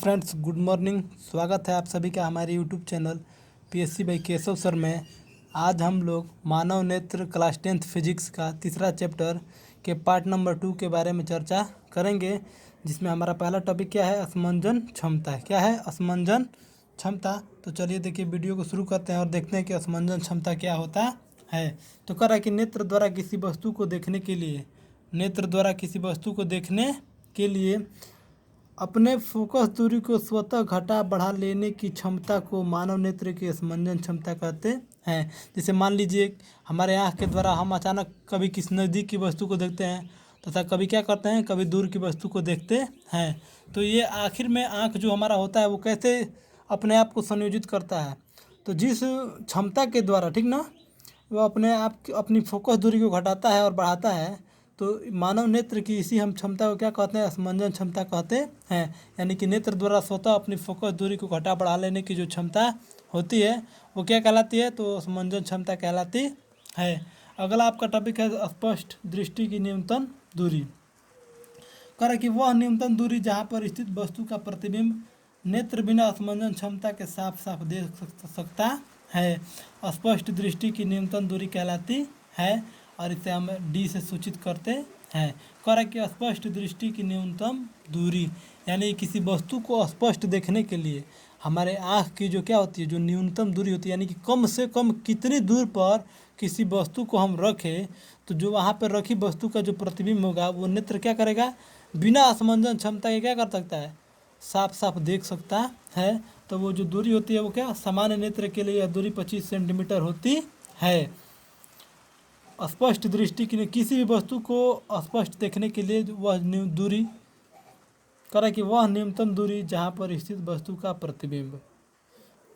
Friends, good morning. स्वागत है आप सभी का हमारे YouTube channel PSC by Keshav sir में। आज हम लोग मानव नेत्र क्लास 10th फिजिक्स का तीसरा चैप्टर के पार्ट नंबर 2 के बारे में चर्चा करेंगे, जिसमें हमारा पहला टॉपिक क्या है, असमंजन क्षमता। क्या है? असमंजन क्षमता। तो चलिए देखिए, वीडियो को शुरू करते हैं और देखते हैं कि असमंजन क्षमता क्या होता है। तो कह रहा है कि नेत्र द्वारा किसी वस्तु को देखने के लिए अपने फोकस दूरी को स्वतः घटा बढ़ा लेने की क्षमता को मानव नेत्र की असमंजन क्षमता कहते हैं। जैसे मान लीजिए, हमारे आँख के द्वारा हम अचानक कभी किसी नज़दीक की वस्तु को देखते हैं तथा कभी क्या करते हैं, कभी दूर की वस्तु को देखते हैं। तो ये आखिर में आँख जो हमारा होता है वो कैसे अपने आप को संयोजित करता है। तो जिस क्षमता के द्वारा, ठीक ना, वो अपने आप अपनी फोकस दूरी को घटाता है और बढ़ाता है, तो मानव नेत्र की इसी हम क्षमता को क्या कहते हैं, असमंजन क्षमता कहते हैं। यानी कि नेत्र द्वारा स्वतः अपनी फोकस दूरी को घटा बढ़ा लेने की जो क्षमता होती है वो क्या कहलाती है, तो असमंजन क्षमता कहलाती है। अगला आपका टॉपिक है स्पष्ट दृष्टि की न्यूनतम दूरी। कह रहा कि वह न्यूनतम दूरी जहाँ पर स्थित वस्तु का प्रतिबिंब नेत्र बिना असमंजन क्षमता के साफ साफ देख सकता है, स्पष्ट दृष्टि की न्यूनतम दूरी कहलाती है, और इसे हम डी से सूचित करते हैं। कह रहा कि स्पष्ट दृष्टि की न्यूनतम दूरी यानी किसी वस्तु को स्पष्ट देखने के लिए हमारे आँख की जो क्या होती है, जो न्यूनतम दूरी होती है, यानी कि कम से कम कितनी दूर पर किसी वस्तु को हम रखें तो जो वहाँ पर रखी वस्तु का जो प्रतिबिंब होगा वो नेत्र क्या करेगा, बिना असमंजन क्षमता के क्या कर सकता है, साफ साफ देख सकता है। तो वो जो दूरी होती है वो क्या, सामान्य नेत्र के लिए यह दूरी 25 सेंटीमीटर होती है। स्पष्ट दृष्टि की किसी भी वस्तु को स्पष्ट देखने के लिए वह दूरी करा कि वह न्यूनतम दूरी जहाँ पर स्थित वस्तु का प्रतिबिंब,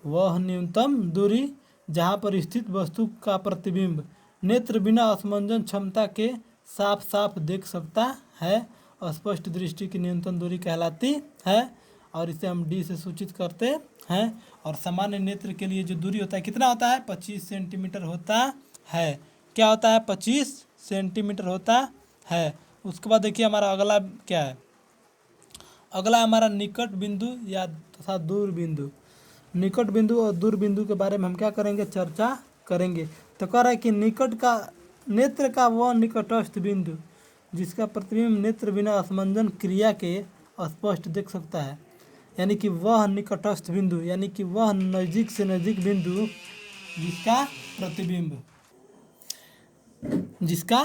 वह न्यूनतम दूरी जहाँ पर स्थित वस्तु का प्रतिबिंब नेत्र बिना असमंजन क्षमता के साफ साफ देख सकता है, स्पष्ट दृष्टि की न्यूनतम दूरी कहलाती है, और इसे हम डी से सूचित करते हैं। और सामान्य नेत्र के लिए जो दूरी होता है कितना होता है, 25 सेंटीमीटर होता है। क्या होता है, 25 सेंटीमीटर होता है। उसके बाद देखिए हमारा अगला क्या है, अगला हमारा निकट बिंदु या तथा दूर बिंदु। निकट बिंदु और दूर बिंदु के बारे में हम क्या करेंगे, चर्चा करेंगे। तो कह रहा है कि निकट का नेत्र का वह निकटस्थ बिंदु जिसका प्रतिबिंब नेत्र बिना असमंजन क्रिया के स्पष्ट देख सकता है, यानी कि वह निकटस्थ बिंदु यानी कि वह नज़दीक से नज़दीक बिंदु जिसका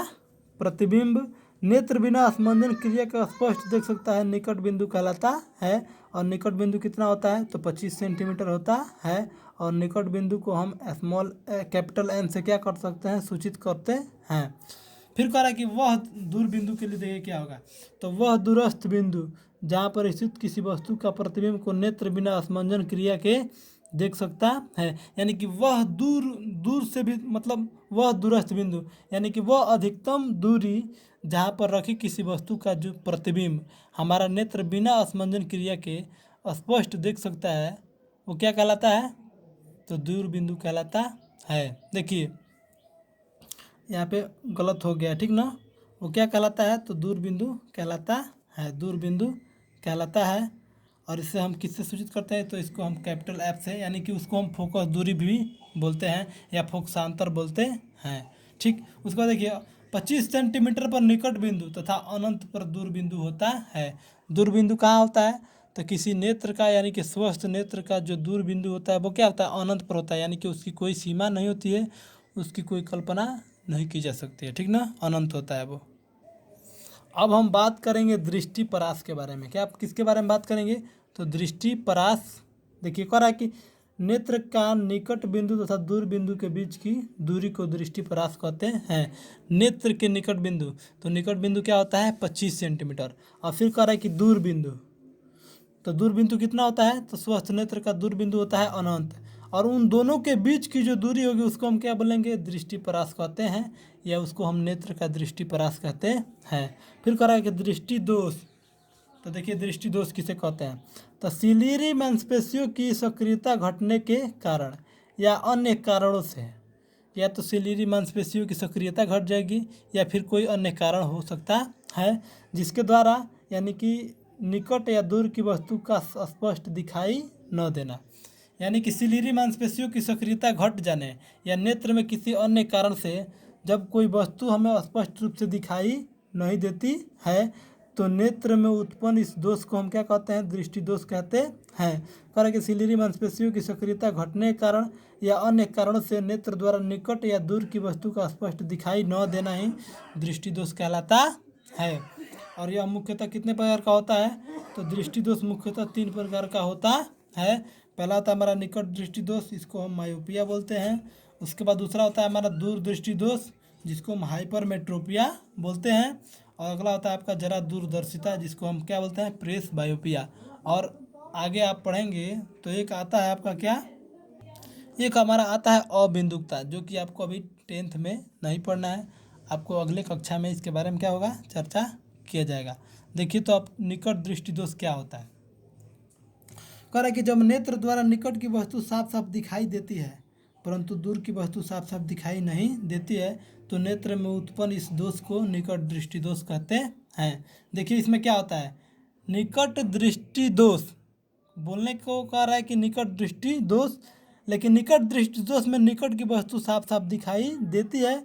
प्रतिबिंब नेत्र बिना असमंजन क्रिया का स्पष्ट देख सकता है, निकट बिंदु कहलाता है। और निकट बिंदु कितना होता है, तो 25 सेंटीमीटर होता है। और निकट बिंदु को हम कैपिटल एन से क्या कर सकते हैं, सूचित करते हैं। फिर कह रहा है कि वह दूर बिंदु के लिए देखिए क्या होगा, तो वह दूरस्थ बिंदु जहाँ पर स्थित किसी वस्तु का प्रतिबिंब को नेत्र बिना असमंजन क्रिया के देख सकता है, यानी कि वह दूर से भी, मतलब वह दूरस्थ बिंदु यानी कि वह अधिकतम दूरी जहाँ पर रखी किसी वस्तु का जो प्रतिबिंब हमारा नेत्र बिना असमंजन क्रिया के स्पष्ट देख सकता है, वो क्या कहलाता है, तो दूर बिंदु कहलाता है। देखिए यहाँ पे गलत हो गया, ठीक ना, वो क्या कहलाता है, तो दूर बिंदु कहलाता है, दूर बिंदु कहलाता है। और इसे हम किससे सूचित करते हैं, तो इसको हम कैपिटल एफ से, यानी कि उसको हम फोकस दूरी भी बोलते हैं या फोकसांतर बोलते हैं। ठीक, उसके बाद देखिए 25 सेंटीमीटर पर निकट बिंदु तथा अनंत पर दूर बिंदु होता है। दूर बिंदु कहाँ होता है, तो किसी नेत्र का यानी कि स्वस्थ नेत्र का जो दूर बिंदु होता है वो क्या होता है, अनंत पर होता है, यानी कि उसकी कोई सीमा नहीं होती है, उसकी कोई कल्पना नहीं की जा सकती है, ठीक ना, अनंत होता है वो। अब हम बात करेंगे दृष्टि परास के बारे में। क्या आप किसके बारे में बात करेंगे, तो दृष्टि परास। देखिए कह रहा है कि नेत्र का निकट बिंदु तथा दूर बिंदु के बीच की दूरी को दृष्टि परास कहते हैं। नेत्र के निकट बिंदु, तो निकट बिंदु क्या होता है, 25 सेंटीमीटर। और फिर कह रहा है कि दूर बिंदु, तो दूर बिंदु कितना होता है, तो स्वस्थ नेत्र का दूर बिंदु होता है अनंत, और उन दोनों के बीच की जो दूरी होगी उसको हम क्या बोलेंगे, दृष्टि परास कहते हैं, या उसको हम नेत्र का दृष्टि परास कहते हैं। फिर कह रहा है कि दृष्टि दोष। तो देखिए दृष्टि दोष किसे कहते हैं, तो सिलियरी मांसपेशियों की सक्रियता घटने के कारण या अन्य कारणों से, या तो सिलियरी मांसपेशियों की सक्रियता घट जाएगी या फिर कोई अन्य कारण हो सकता है, जिसके द्वारा यानी कि निकट या दूर की वस्तु का स्पष्ट दिखाई न देना, यानी कि सिलीरी मांसपेशियों की सक्रियता घट जाने या नेत्र में किसी अन्य कारण से जब कोई वस्तु हमें स्पष्ट रूप से दिखाई नहीं देती है तो नेत्र में उत्पन्न इस दोष को हम क्या कहते हैं, दृष्टि दोष कहते हैं। कारण कि सिलीरी मांसपेशियों की सक्रियता घटने के कारण या अन्य कारणों से नेत्र द्वारा निकट या दूर की वस्तु का स्पष्ट दिखाई न देना ही दृष्टि दोष कहलाता है। और यह मुख्यतः कितने प्रकार का होता है, तो दृष्टि दोष मुख्यतः 3 प्रकार का होता है। पहला होता है हमारा निकट दृष्टि दोष, इसको हम मायोपिया बोलते हैं। उसके बाद दूसरा होता है हमारा दूर दृष्टि दोष, जिसको हम हाइपरमेट्रोपिया बोलते हैं। और अगला होता है आपका जरा दूरदर्शिता, जिसको हम क्या बोलते हैं, प्रेस बायोपिया। और आगे आप पढ़ेंगे तो एक आता है आपका क्या, एक हमारा आता है अबिंदुकता, जो कि आपको अभी 10th में नहीं पढ़ना है, आपको अगले कक्षा में इसके बारे में क्या होगा, चर्चा किया जाएगा। देखिए तो आप निकट दृष्टि दोष क्या होता है। कह रहा है कि जब नेत्र द्वारा निकट की वस्तु साफ साफ दिखाई देती है परंतु दूर की वस्तु साफ साफ दिखाई नहीं देती है तो नेत्र में उत्पन्न इस दोष को निकट दृष्टि दोष कहते हैं। देखिए इसमें क्या होता है, निकट दृष्टि दोष बोलने को कह रहा है कि निकट दृष्टि दोष, लेकिन निकट दृष्टि दोष में निकट की वस्तु साफ साफ दिखाई देती है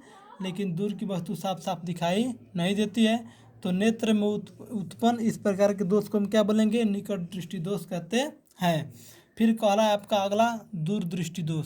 लेकिन दूर की वस्तु साफ साफ दिखाई नहीं देती है तो नेत्र में उत्पन्न इस प्रकार के दोष को हम क्या बोलेंगे, निकट दृष्टि दोष कहते हैं। फिर कह रहा है आपका अगला दूर दृष्टि दोष,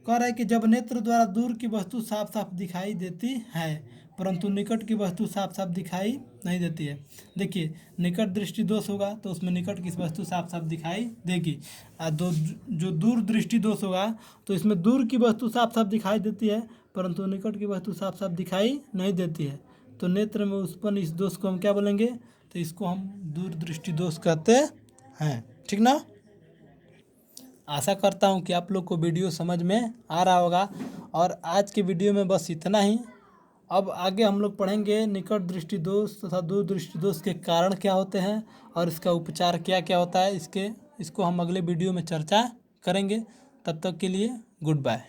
कह रहा है कि जब नेत्र द्वारा दूर की वस्तु साफ साफ दिखाई देती है परंतु निकट की वस्तु साफ साफ दिखाई नहीं देती है। देखिए निकट दृष्टि दोष होगा तो उसमें निकट की वस्तु साफ साफ दिखाई देगी। जो दूर दृष्टि दोष होगा तो इसमें दूर की वस्तु साफ साफ दिखाई देती है परंतु निकट की वस्तु साफ साफ दिखाई नहीं देती है तो नेत्र में उत्पन्न इस दोष को हम क्या बोलेंगे, तो इसको हम दूर दृष्टि दोष कहते हैं। ठीक ना। आशा करता हूँ कि आप लोग को वीडियो समझ में आ रहा होगा और आज के वीडियो में बस इतना ही। अब आगे हम लोग पढ़ेंगे निकट दृष्टि दोष तथा दूर दृष्टि दोष के कारण क्या होते हैं और इसका उपचार क्या क्या होता है, इसको हम अगले वीडियो में चर्चा करेंगे। तब तक के लिए गुड बाय।